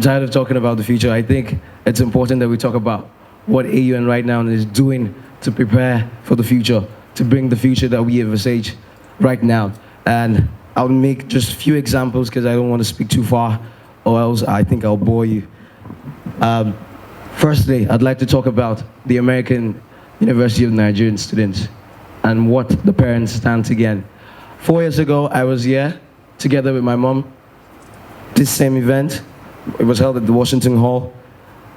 tired of talking about the future. I think it's important that we talk about what AUN right now is doing to prepare for the future, to bring the future that we envisage right now. And I'll make just a few examples because I don't want to speak too far, or else I think I'll bore you. Firstly, I'd like to talk about the American University of Nigerian students and what the parents stand to gain. 4 years ago, I was here together with my mom, this same event. It was held at the Washington Hall,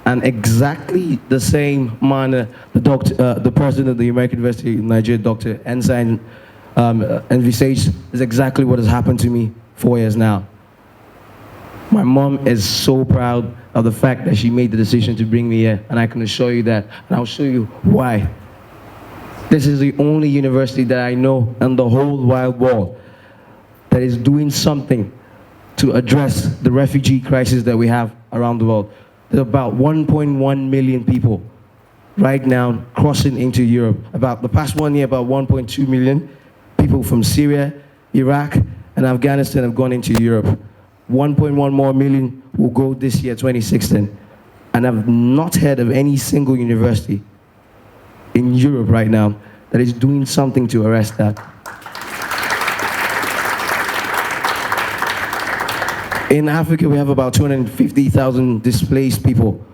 and exactly the same manner, the president of the American University of Nigeria, Dr. Ensign, envisaged is exactly what has happened to me 4 years now. My mom is so proud of the fact that she made the decision to bring me here, and I can assure you that, and I'll show you why. This is the only university that I know in the whole wide world that is doing something to address the refugee crisis that we have around the world. There are about 1.1 million people right now crossing into Europe. About the past 1 year, about 1.2 million people from Syria, Iraq, and Afghanistan have gone into Europe. 1.1 more million will go this year, 2016. And I've not heard of any single university in Europe right now that is doing something to arrest that. In Africa, we have about 250,000 displaced people.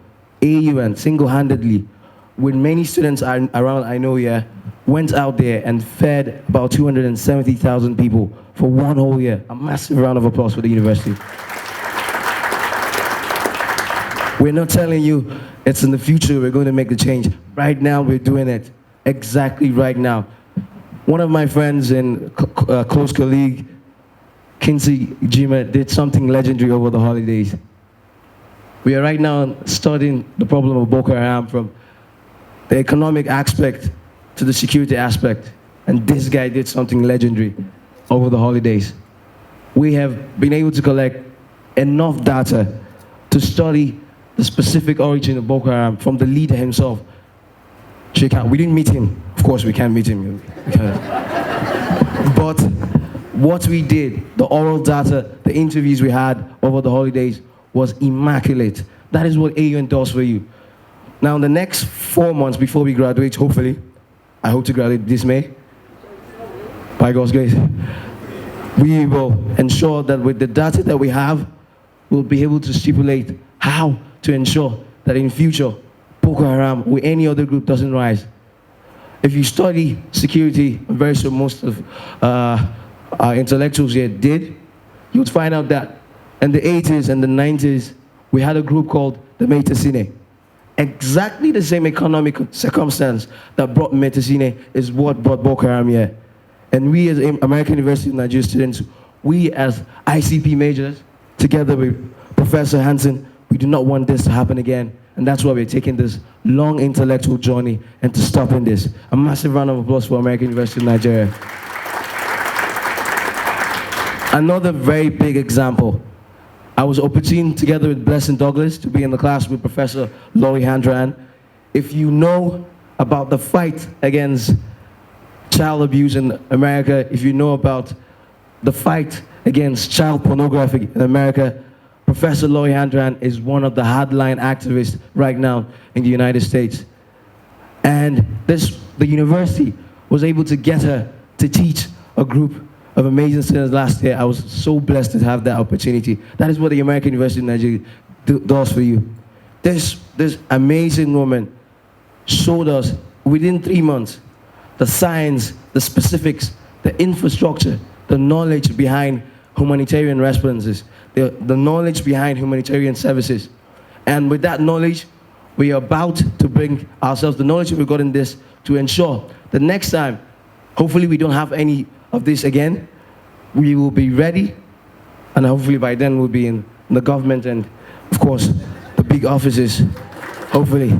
AUN, single-handedly, with many students around I know here, went out there and fed about 270,000 people for 1 whole year. A massive round of applause for the university. We're not telling you it's in the future we're going to make the change. Right now, we're doing it. Exactly right now. One of my friends and close colleague, Kinsey Jima, did something legendary over the holidays. We are right now studying the problem of Boko Haram from the economic aspect to the security aspect. And this guy did something legendary over the holidays. We have been able to collect enough data to study the specific origin of Boko Haram from the leader himself. We didn't meet him. Of course, we can't meet him. But what we did, the oral data, the interviews we had over the holidays was immaculate. That is what AUN does for you. Now, in the next 4 months before we graduate, hopefully, I hope to graduate this May, by God's grace, we will ensure that with the data that we have, we'll be able to stipulate how to ensure that in future, Boko Haram or any other group doesn't rise. If you study security, I'm very sure most of our intellectuals here did, you would find out that in the 80s and the 90s, we had a group called the Metasine. Exactly the same economic circumstance that brought Metasine is what brought Boko Haram here. And we as American University of Nigeria students, we as ICP majors, together with Professor Hansen, we do not want this to happen again. And that's why we're taking this long intellectual journey into stopping this. A massive round of applause for American University of Nigeria. Another very big example. I was opportune, together with Blessing Douglas, to be in the class with Professor Laurie Handran. If you know about the fight against child abuse in America, if you know about the fight against child pornography in America, Professor Laurie Handran is one of the hardline activists right now in the United States. And the university was able to get her to teach a group of amazing students last year. I was so blessed to have that opportunity. That is what the American University of Nigeria does for you. This amazing woman showed us within 3 months the science, the specifics, the infrastructure, the knowledge behind humanitarian responses, the knowledge behind humanitarian services. And with that knowledge, we are about to bring ourselves the knowledge that we've got in this to ensure that next time, hopefully we don't have any of this again, we will be ready, and hopefully by then we'll be in the government and, of course, the big offices, hopefully.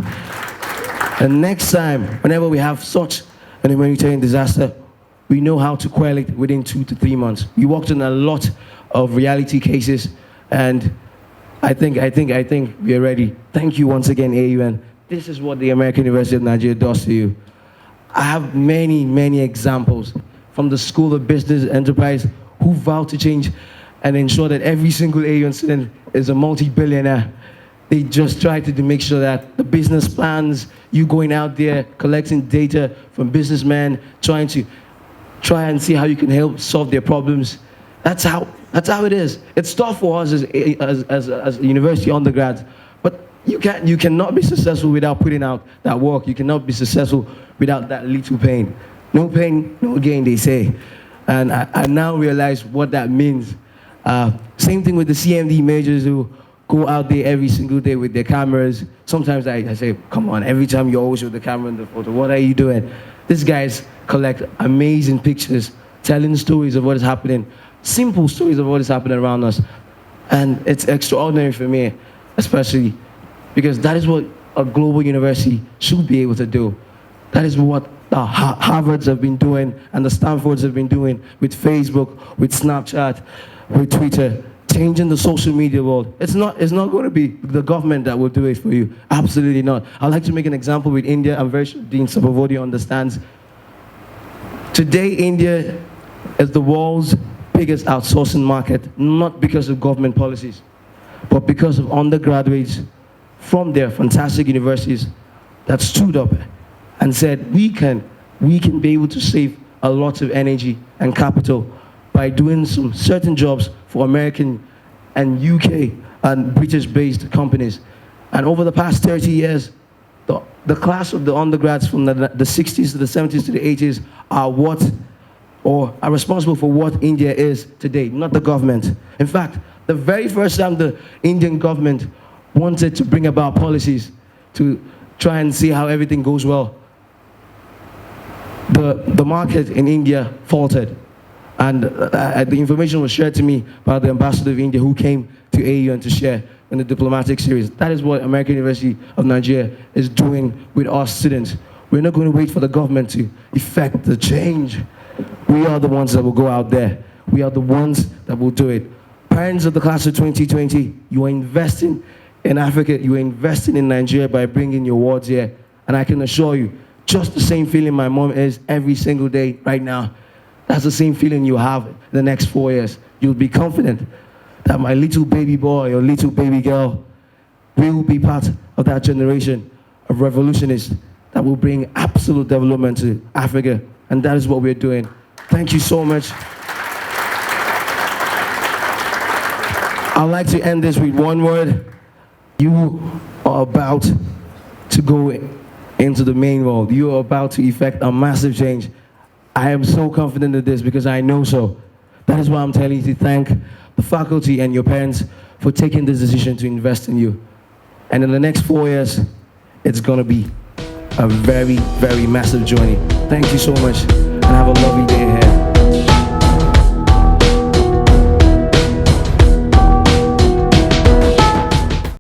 And next time, whenever we have such an humanitarian disaster, we know how to quell it within 2 to 3 months. We worked on a lot of reality cases, and I think we are ready. Thank you once again, AUN. This is what the American University of Nigeria does to you. I have many, many examples from the School of Business Enterprise who vowed to change and ensure that every single AU student is a multi-billionaire. They just try to make sure that the business plans, you going out there, collecting data from businessmen, trying and see how you can help solve their problems. That's how it is. It's tough for us as university undergrads, but you cannot be successful without putting out that work. You cannot be successful without that little pain. No pain, no gain, they say. And I now realize what that means. Same thing with the CMD majors who go out there every single day with their cameras. Sometimes I say, come on, every time you're always with the camera and the photo, what are you doing? These guys collect amazing pictures, telling stories of what is happening, simple stories of what is happening around us. And it's extraordinary for me, especially because that is what a global university should be able to do. That is what the Harvards have been doing and the Stanfords have been doing with Facebook, with Snapchat, with Twitter, changing the social media world. It's not going to be the government that will do it for you. Absolutely not. I'd like to make an example with India. I'm very sure Dean Sabavodi understands. Today, India is the world's biggest outsourcing market, not because of government policies, but because of undergraduates from their fantastic universities that stood up and said, we can be able to save a lot of energy and capital by doing some certain jobs for American and UK and British-based companies. And over the past 30 years, the class of the undergrads from the 60s to the 70s to the 80s are responsible for what India is today, not the government. In fact, the very first time the Indian government wanted to bring about policies to try and see how everything goes well, the market in India faltered. And the information was shared to me by the ambassador of India who came to AU and to share in the diplomatic series. That is what American University of Nigeria is doing with our students. We're not going to wait for the government to effect the change. We are the ones that will go out there. We are the ones that will do it. Parents of the class of 2020, you are investing in Africa, you are investing in Nigeria by bringing your wards here. And I can assure you, just the same feeling my mom is every single day right now. That's the same feeling you have the next 4 years. You'll be confident that my little baby boy or little baby girl will be part of that generation of revolutionists that will bring absolute development to Africa. And that is what we're doing. Thank you so much. I'd like to end this with one word. You are about to go into the main world. You are about to effect a massive change. I am so confident in this because I know so. That is why I'm telling you to thank the faculty and your parents for taking this decision to invest in you. And in the next 4 years, it's going to be a very, very massive journey. Thank you so much, and have a lovely day.